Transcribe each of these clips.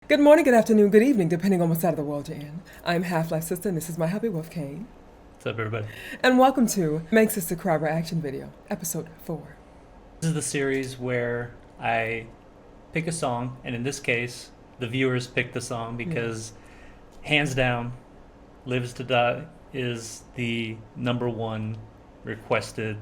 Good morning, good afternoon, good evening, depending on what side of the world you're in. I'm HalfLifeSistah, and this is my hubby, Wolf Kane. What's up, everybody? And welcome to Make Sister Cry Reaction Video, Episode 4. This is the series where I pick a song, and in this case, the viewers pick the song because, hands down, Lives to Die is the #1 requested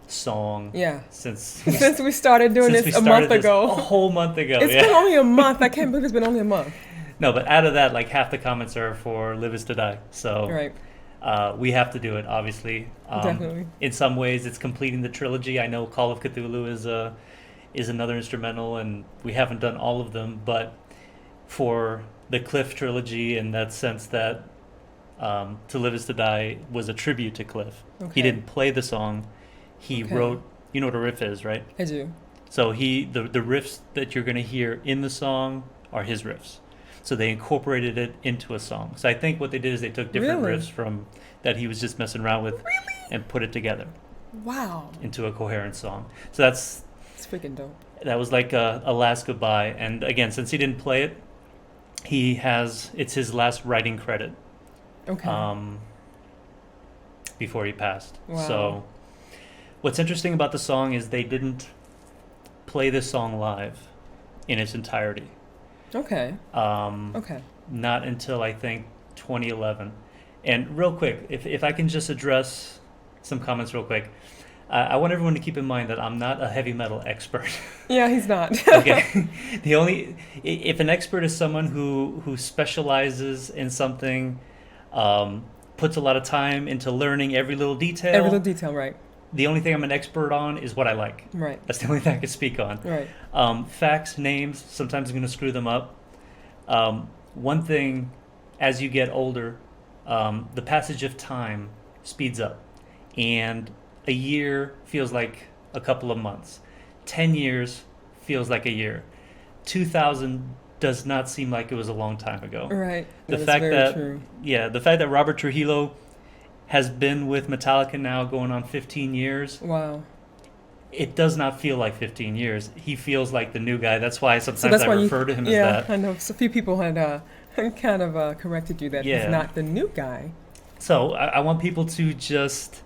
song. Yeah. Since we started doing this a month ago. A whole month ago. It's been only a month. I can't believe it's been only a month. No, but out of that, like half the comments are for Lives to Die. So right. We have to do it, obviously. Definitely. In some ways, it's completing the trilogy. I know Call of Cthulhu is another instrumental, and we haven't done all of them. But for the Cliff trilogy, in that sense that To Live Is to Die was a tribute to Cliff. Okay. He didn't play the song. He wrote, you know what a riff is, right? I do. So the riffs that you're going to hear in the song are his riffs. So they incorporated it into a song. So I think what they did is they took different riffs from that he was just messing around with and put it together. Wow. Into a coherent song. So it's freaking dope. That was like a last goodbye. And again, since he didn't play it, it's his last writing credit. Okay. Before he passed. Wow. So what's interesting about the song is they didn't play this song live in its entirety. Okay. Okay. Not until I think 2011. And real quick, if I can just address some comments real quick. I want everyone to keep in mind that I'm not a heavy metal expert. Yeah, he's not. Okay. If an expert is someone who specializes in something, puts a lot of time into learning every little detail. Every little detail, right. The only thing I'm an expert on is what I like. Right. That's the only thing I can speak on. Right. Facts, names, sometimes I'm going to screw them up. One thing, as you get older, the passage of time speeds up. And a year feels like a couple of months. 10 years feels like a year. 2000 does not seem like it was a long time ago. Right. The fact that Robert Trujillo has been with Metallica now going on 15 years. Wow. It does not feel like 15 years. He feels like the new guy. That's why sometimes I refer to him as that. Yeah, I know. So a few people had kind of corrected you that he's not the new guy. So I want people to just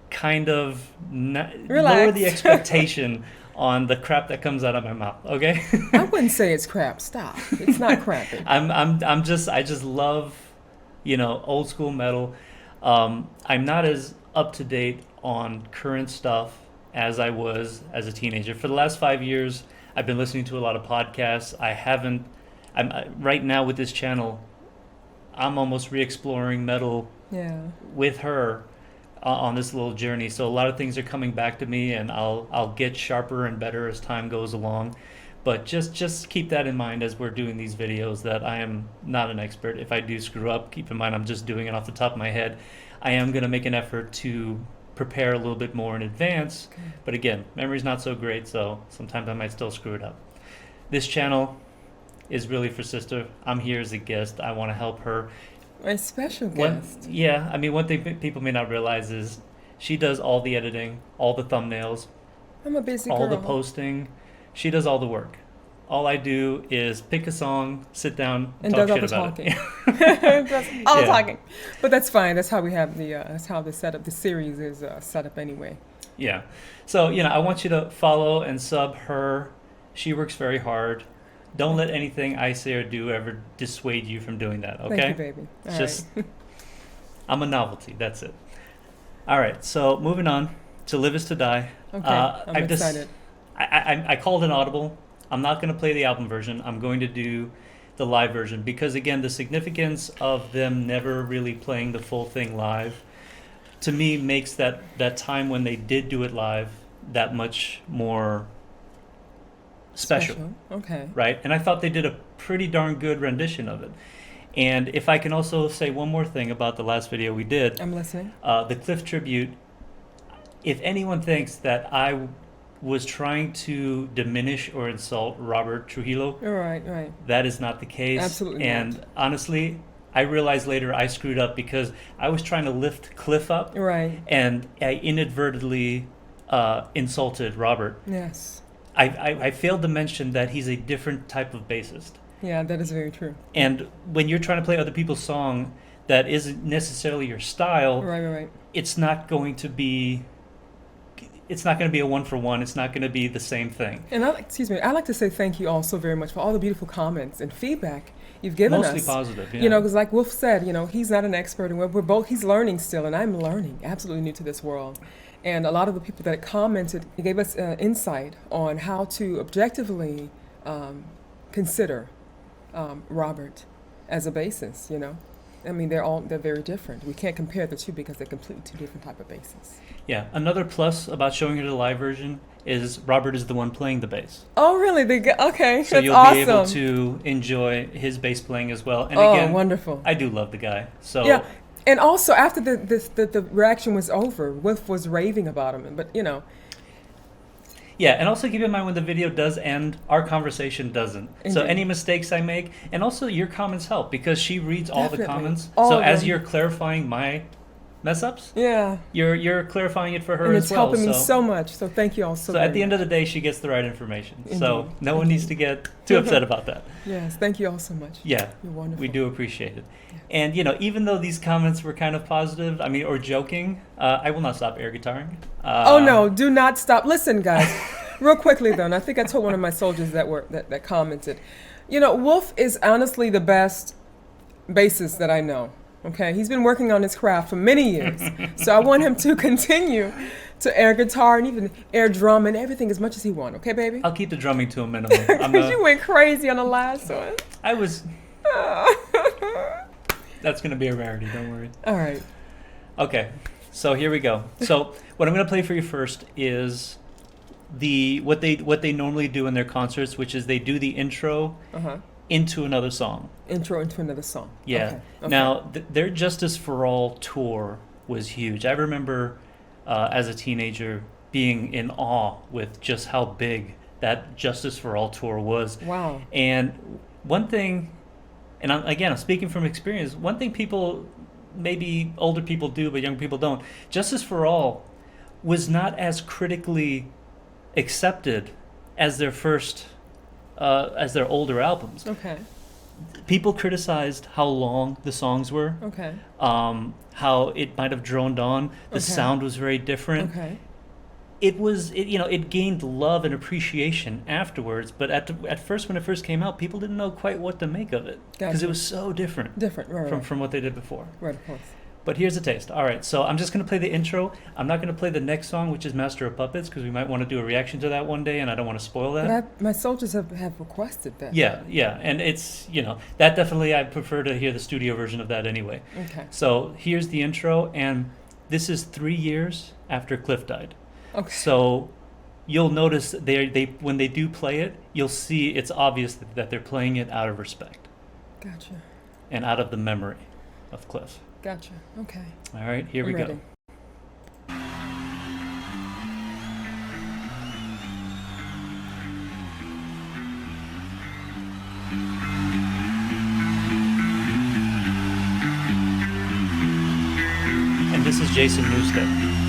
kind of relax. Lower the expectation on the crap that comes out of my mouth. Okay. I wouldn't say it's crap. Stop. It's not crappy. I just love, old school metal. I'm not as up to date on current stuff as I was as a teenager. For the last 5 years, I've been listening to a lot of podcasts. Right now with this channel, I'm almost re-exploring metal with her on this little journey. So a lot of things are coming back to me, and I'll get sharper and better as time goes along. But just keep that in mind as we're doing these videos, that I am not an expert. If I do screw up, keep in mind I'm just doing it off the top of my head. I am going to make an effort to prepare a little bit more in advance. Okay. But again, memory's not so great, so sometimes I might still screw it up. This channel is really for Sister. I'm here as a guest. I want to help her. A special guest. One thing people may not realize is she does all the editing, all the thumbnails. I'm a busy all girl. The posting. She does all the work. All I do is pick a song, sit down, and talk shit about it. That's all talking. But that's fine. That's how we have that's how the setup, the series is set up anyway. Yeah. So, I want you to follow and sub her. She works very hard. Don't let anything I say or do ever dissuade you from doing that, okay? Thank you, baby. I'm a novelty. That's it. All right. So, moving on to Live Is to Die. Okay. I'm excited. I called an audible. I'm not going to play the album version. I'm going to do the live version because, again, the significance of them never really playing the full thing live, to me, makes that time when they did do it live that much more special. Okay. Right? And I thought they did a pretty darn good rendition of it. And if I can also say one more thing about the last video we did. I'm listening. The Cliff tribute. If anyone thinks that I was trying to diminish or insult Robert Trujillo. Right. That is not the case. Absolutely and not. Honestly, I realized later I screwed up because I was trying to lift Cliff up. Right. And I inadvertently insulted Robert. Yes. I failed to mention that he's a different type of bassist. Yeah, that is very true. And when you're trying to play other people's song that isn't necessarily your style, Right. it's not going to be a one for one. It's not going to be the same thing. And I'd like to say thank you all so very much for all the beautiful comments and feedback you've given us. Mostly positive, yeah. You know, because like Wolf said, you know, he's not an expert, and we're both, he's learning still, and I'm learning, absolutely new to this world. And a lot of the people that commented gave us insight on how to objectively consider Robert as a bassist, you know. I mean, they're very different. We can't compare the two because they're completely two different type of basses. Yeah. Another plus about showing her the live version is Robert is the one playing the bass. Oh, really? Okay, So that's you'll awesome. be able to enjoy his bass playing as well. And oh, again, wonderful. I do love the guy. So Yeah, and also after the reaction was over, Wolf was raving about him. But you know, yeah, and also keep in mind when the video does end, our conversation doesn't. So Indeed. any mistakes I make, and also your comments help because she reads all the Definitely. comments. All So of as them. you're clarifying my mess ups, yeah, you're clarifying it for her and as it's well. helping me So, so much. So thank you all so. so at the very end much. of the day, she gets the right information. So Indeed. no one needs to get too upset about that. Yes, thank you all so much. Yeah, You're wonderful. we do appreciate it. And you know, even though these comments were kind of positive, I mean, or joking, I will not stop air guitaring. Oh no, do not stop. Listen, guys, real quickly though, and I think I told one of my soldiers that commented, you know, Wolf is honestly the best bassist that I know. Okay, he's been working on his craft for many years, so I want him to continue to air guitar and even air drum and everything as much as he wants. Okay, baby? I'll keep the drumming to a minimum. Because you went crazy on the last one. I was. That's gonna be a rarity. Don't worry. All right. Okay, so here we go. So what I'm gonna play for you first is what they normally do in their concerts, which is they do the intro Uh-huh. into another song. Intro into another song. Yeah. Okay. Okay. Now their Justice for All tour was huge. I remember as a teenager being in awe with just how big that Justice for All tour was. Wow. And one thing, and I'm speaking from experience, one thing people, maybe older people do, but young people don't, Justice for All was not as critically accepted as their first, as their older albums. Okay. People criticized how long the songs were, Okay. how it might have droned on, the Okay. sound was very different. Okay. It gained love and appreciation afterwards, but at first, when it first came out, people didn't know quite what to make of it because Gotcha. it was so different Different. Right. from what they did before. Right. Of course. But here's a taste. All right, so I'm just going to play the intro. I'm not going to play the next song, which is Master of Puppets, because we might want to do a reaction to that one day, and I don't want to spoil that. But my soldiers have requested that. Yeah, and it's, that definitely, I prefer to hear the studio version of that anyway. Okay. So here's the intro, and this is 3 years after Cliff died. Okay. So you'll notice they when they do play it, you'll see it's obvious that they're playing it out of respect Gotcha. and out of the memory of Cliff. Gotcha. Okay. All right, here we I'm go. ready. And this is Jason Newsted.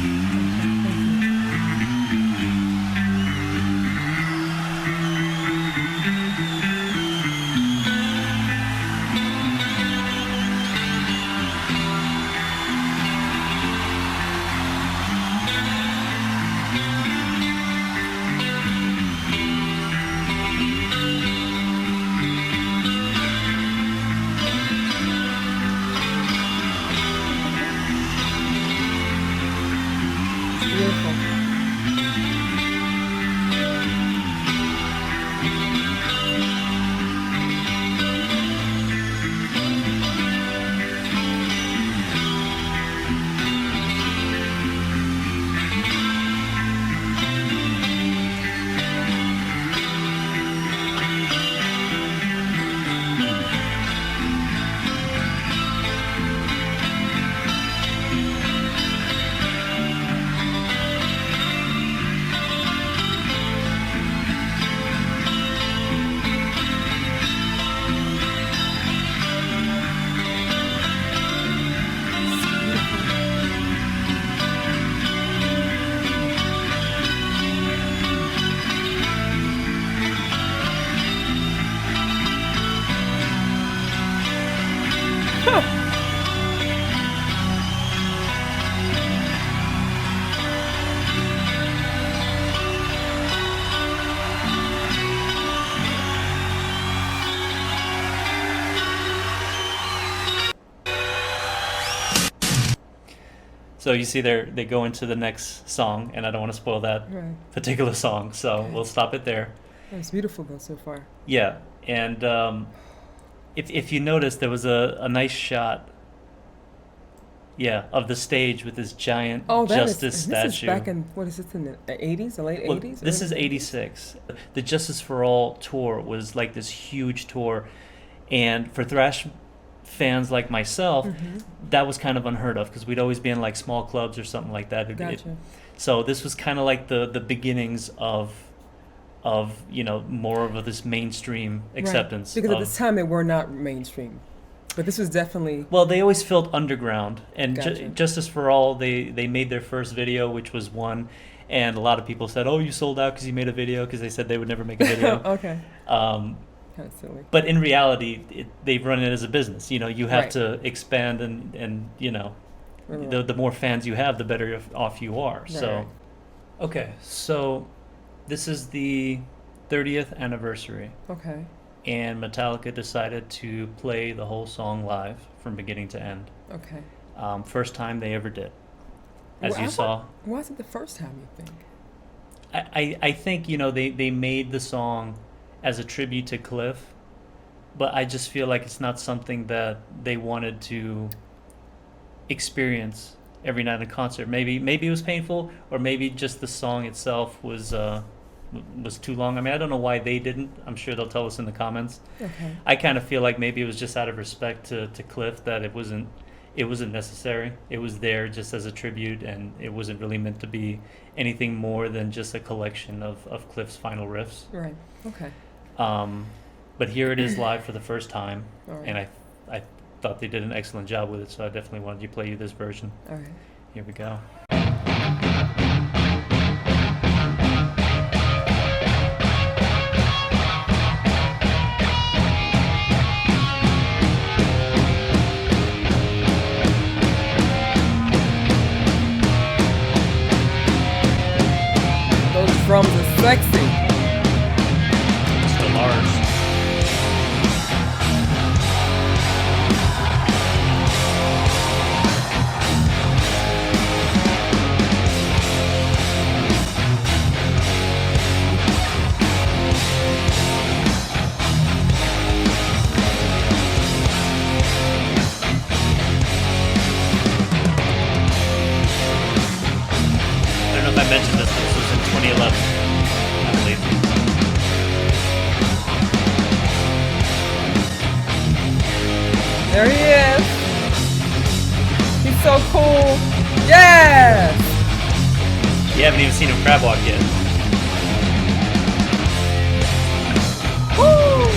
So you see they go into the next song, and I don't want to spoil that Right. particular song, so Okay. we'll stop it there. It was beautiful though so far. Yeah, and if you notice, there was a nice shot, yeah, of the stage with this giant Oh, that is. Justice And this is statue. back in what is this in the 80s, the late Well, 80s? this is early 80s? '86. The Justice for All tour was like this huge tour, and for thrash fans like myself, Mhm. that was kind of unheard of because we'd always be in like small clubs or something like that. Gotcha. So this was kind of like the beginnings of more of this mainstream acceptance. Right. Because at of, this time they were not mainstream, but this was definitely. well, they always felt underground, and Gotcha. Justice for All, they made their first video, which was one, and a lot of people said, "Oh, you sold out because you made a video," because they said they would never make a video. Okay. um, Kind of silly. but in reality, they've run it as a business. You have Right. to expand, and Right. the more fans you have, the better off you are. Right. So, okay, so this is the 30th anniversary, Okay. and Metallica decided to play the whole song live from beginning to end. Okay. First time they ever did. As Well, you I saw, Why is it the first time you think? I think they made the song as a tribute to Cliff, but I just feel like it's not something that they wanted to experience every night in concert. Maybe it was painful, or maybe just the song itself was too long. I mean, I don't know why they didn't. I'm sure they'll tell us in the comments. Okay. I kind of feel like maybe it was just out of respect to Cliff that it wasn't necessary. It was there just as a tribute, and it wasn't really meant to be anything more than just a collection of Cliff's final riffs. Right. Okay. But here it is live for the first time, All right. and I thought they did an excellent job with it, so I definitely wanted to play you this version. All right. Here we go. Those drums are sexy. Mr. Lars. I don't know if I mentioned this, but this was in 2011, I believe. There he is. He's so cool. Yes. You haven't even seen him crab walk yet. Woo.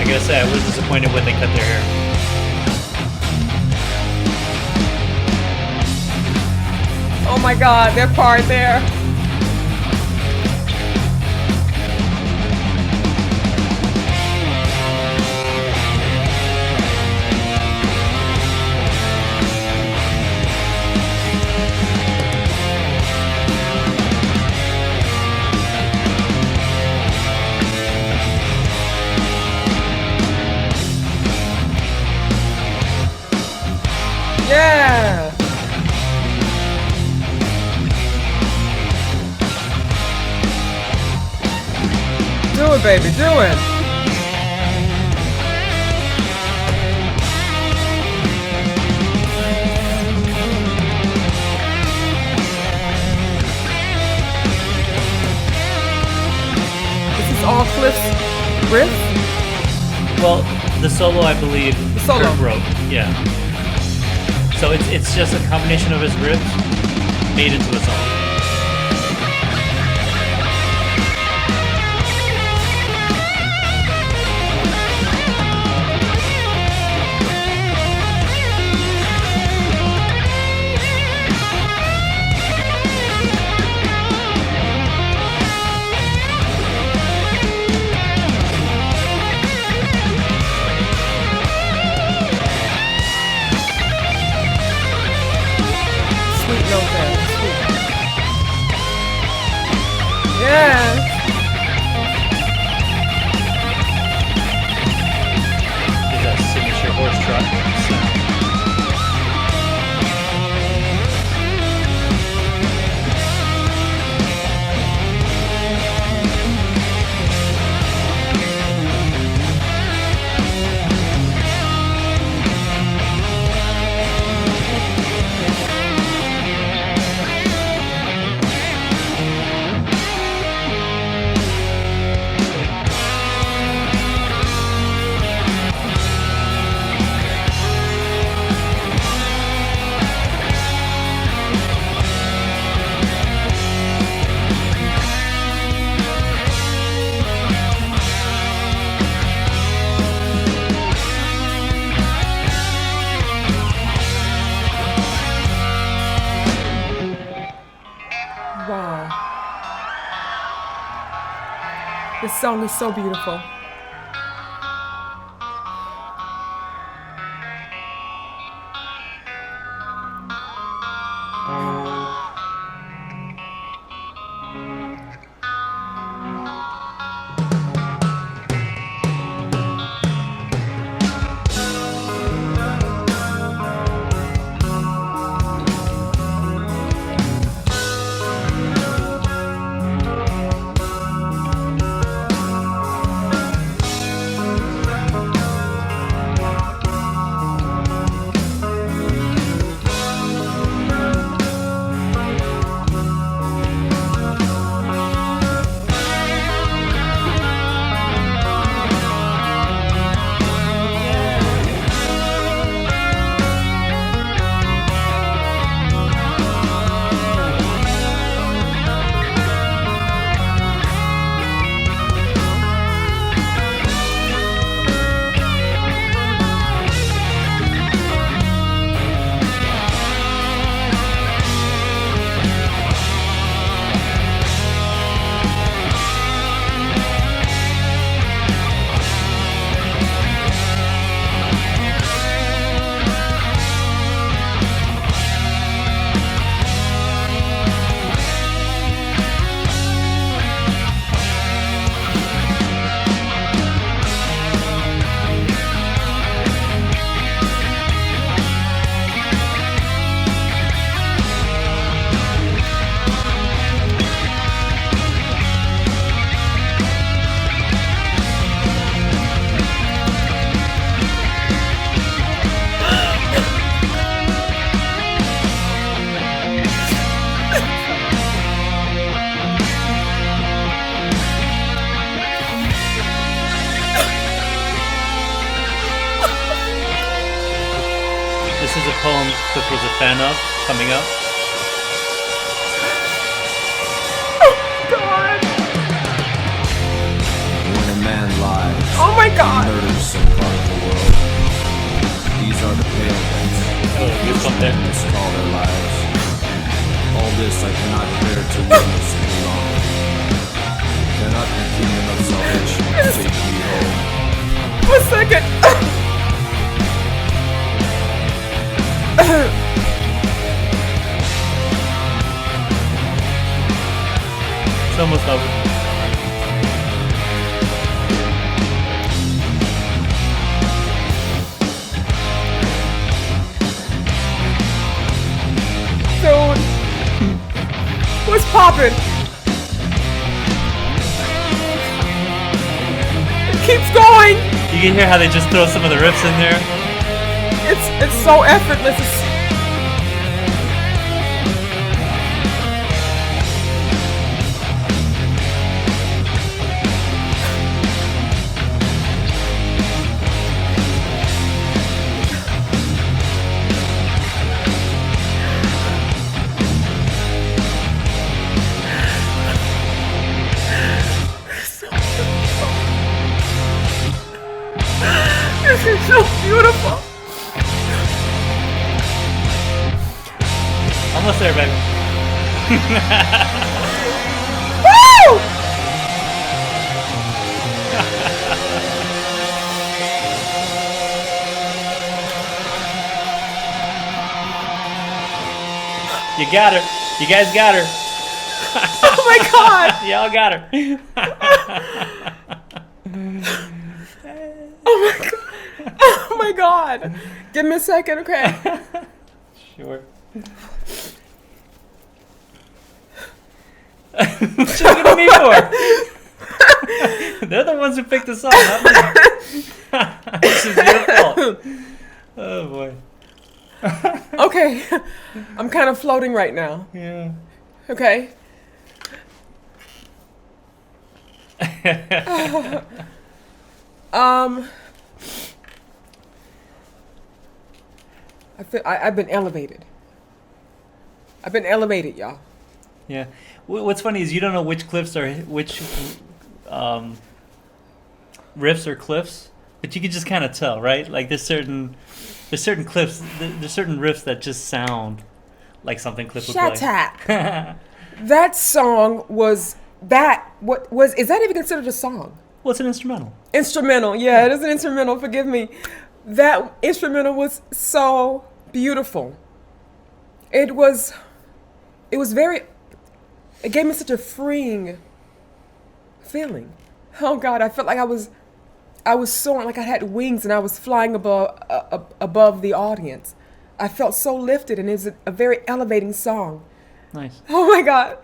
I gotta say, I was disappointed when they cut their hair. Oh my God, that part there. Yeah. Do it, baby, do it. This is all Cliff's riff? Well, the solo, I believe, The solo. Kurt wrote. Yeah. So it's just a combination of his riffs made into a song. This song is so beautiful. This is a poem Cliff was a fan of, coming up. God. When a man lies, Oh my God. he murders some part of the world. These are the pale ones, Oh, good one there. miscall their lives. All this I cannot bear to witness any longer. Cannot the kingdom of salvation take me home? One second. It's almost over. Dude. What's poppin'? It keeps going. You can hear how they just throw some of the riffs in there. It's so effortless. This is so beautiful. Almost there, baby. Woo! You got her. You guys got her. Oh my God. Y'all got her. Oh my God. Oh my God. Give me a second, okay? Sure. What you looking at me for? They're the ones who picked the song, not me. This is your fault. Oh boy. Okay. I'm kind of floating right now. Yeah. Okay. I've been elevated. I've been elevated, y'all. Yeah. What's funny is you don't know which cliffs are which riffs are cliffs, but you can just kind of tell, right? Like there's certain cliffs, there's certain riffs that just sound like something Cliff would play. Shut up. That song was is that even considered a song? Well, it's an instrumental. Instrumental, yeah, it is an instrumental, forgive me. That instrumental was so beautiful. It gave me such a freeing feeling. Oh God, I felt like I was soaring, like I had wings and I was flying above the audience. I felt so lifted, and it was a very elevating song. Nice. Oh my God.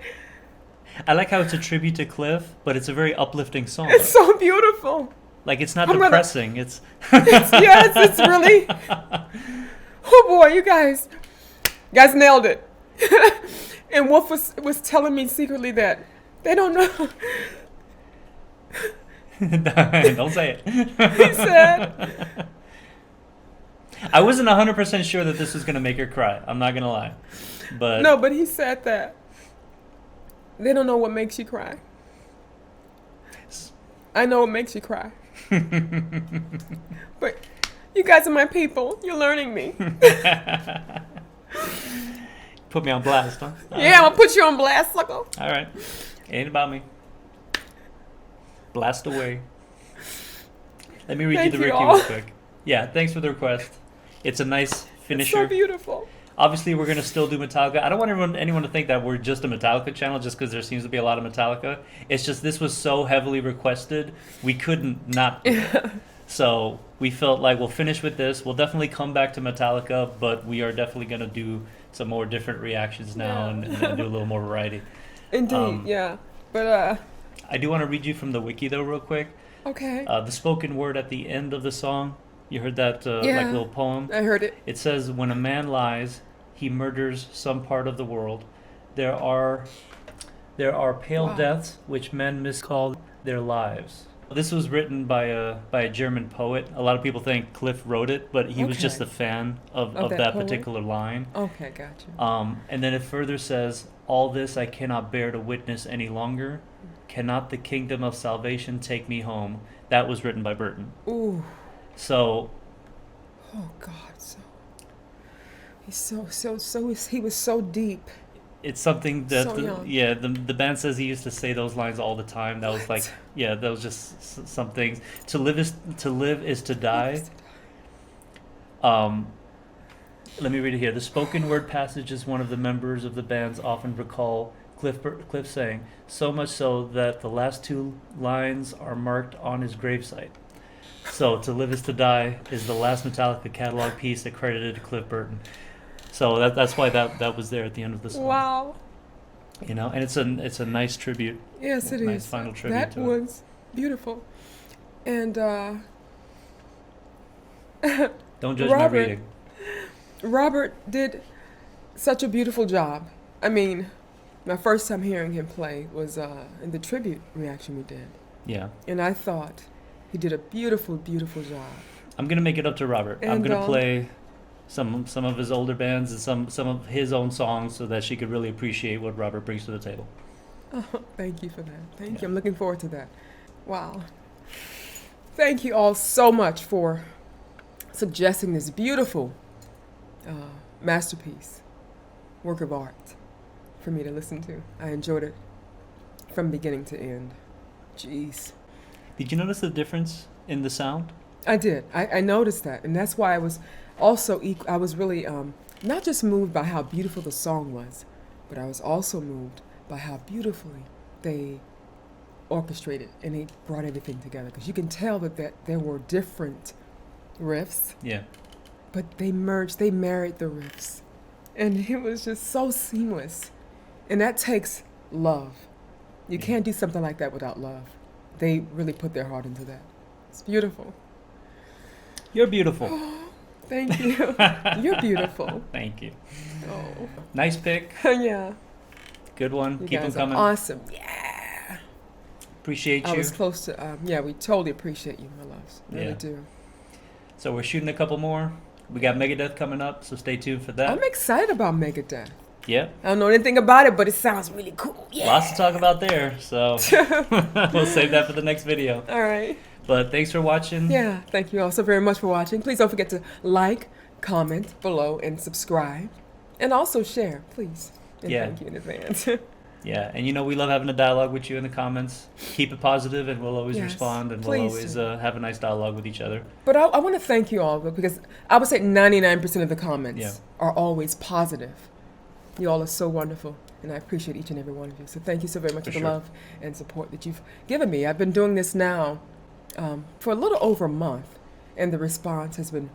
I like how it's a tribute to Cliff, but it's a very uplifting song. It's so beautiful. Like, it's not depressing. It's it's really. Oh boy, you guys nailed it. And Wolf was telling me secretly that they don't know. Don't say it. He said. I wasn't 100% sure that this was going to make her cry. I'm not going to lie. But No, but he said that. They don't know what makes you cry. I know what makes you cry. But you guys are my people. You're learning me. Put me on blast, huh? Yeah, I'm gonna put you on blast, sucker. All right. Ain't about me. Blast away. Let me read Thank you the you Ricky all. real quick. Yeah, thanks for the request. It's a nice It's finisher. so beautiful. Obviously, we're going to still do Metallica. I don't want anyone to think that we're just a Metallica channel just because there seems to be a lot of Metallica. It's just this was so heavily requested, we couldn't not do it. So we felt like we'll finish with this. We'll definitely come back to Metallica, but we are definitely going to do some more different reactions now and do a little more variety. Indeed, yeah. But I do want to read you from the wiki, though, real quick. okay. The spoken word at the end of the song, you heard that like little poem? I heard it. It says, when a man lies, he murders some part of the world. There are pale Wow. deaths which men miscall their lives. This was written by a German poet. A lot of people think Cliff wrote it, but he was just Okay. a fan of Of that that poet? particular line. Okay, gotcha. And then it further says, all this I cannot bear to witness any longer. Cannot the kingdom of salvation take me home? That was written by Burton. Ooh. So Oh God. He was so deep. it's something that So young. the band says he used to say those lines all the time. That was like, that was just some things. To live is to die. Let me read it here. The spoken word passages one of the members of the bands often recall Cliff saying, so much so that the last two lines are marked on his gravesite. So, To Live Is to Die is the last Metallica catalog piece accredited to Cliff Burton. So that's why that was there at the end of the song. Wow. You know, and it's a nice tribute. Yes, it Nice is. final tribute That to it. was beautiful. And Don't judge my Robert. reading. Robert did such a beautiful job. I mean, my first time hearing him play was in the tribute reaction we did. Yeah. And I thought he did a beautiful, beautiful job. I'm gonna make it up to Robert. I'm And, gonna play some of his older bands and some of his own songs so that she could really appreciate what Robert brings to the table. Oh, thank you for that. Thank Yeah. you. I'm looking forward to that. Wow. Thank you all so much for suggesting this beautiful masterpiece, work of art for me to listen to. I enjoyed it from beginning to end. Jeez. Did you notice the difference in the sound? I did. I noticed that. And that's why I was also, I was really not just moved by how beautiful the song was, but I was also moved by how beautifully they orchestrated and they brought everything together. Because you can tell that there were different riffs, Yeah. but they merged, they married the riffs. And it was just so seamless. And that takes love. You Yeah. can't do something like that without love. They really put their heart into that. It's beautiful. You're beautiful. Thank you. You're beautiful. Thank you. Oh. Nice pick. Yeah. Good one. You Keep them guys are coming. awesome. Yeah. Appreciate I you. was close to, yeah, we totally appreciate you, my loves. Really Yeah. do. So we're shooting a couple more. We got Megadeth coming up, so stay tuned for that. I'm excited about Megadeth. Yeah. I don't know anything about it, but it sounds really cool. Yeah. Lots to talk about there, so we'll save that for the next video. All right. But thanks for watching. Yeah. Thank you all so very much for watching. Please don't forget to like, comment below, and subscribe. And also share, please. And Yeah. thank you in advance. Yeah, and we love having a dialogue with you in the comments. Keep it positive, and we'll always Yes, respond, and we'll please always do. have a nice dialogue with each other. But I want to thank you all, because I would say 99% of the comments Yeah. are always positive. You all are so wonderful, and I appreciate each and every one of you. So thank you so very much for the sure. love and support that you've given me. I've been doing this now for a little over a month, and the response has been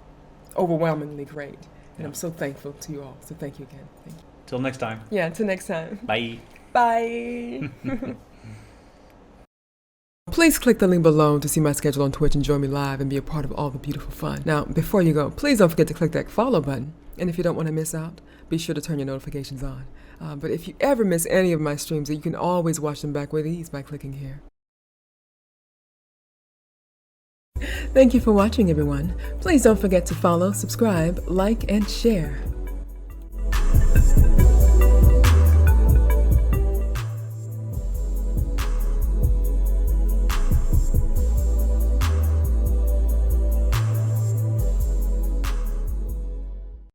overwhelmingly great. And Yeah. I'm so thankful to you all. So thank you again. Thank you. Till next time. Yeah, until next time. Bye. Bye. Please click the link below to see my schedule on Twitch and join me live and be a part of all the beautiful fun. Now, before you go, please don't forget to click that follow button. And if you don't want to miss out, be sure to turn your notifications on. But if you ever miss any of my streams, you can always watch them back with ease by clicking here. Thank you for watching, everyone. Please don't forget to follow, subscribe, like, and share.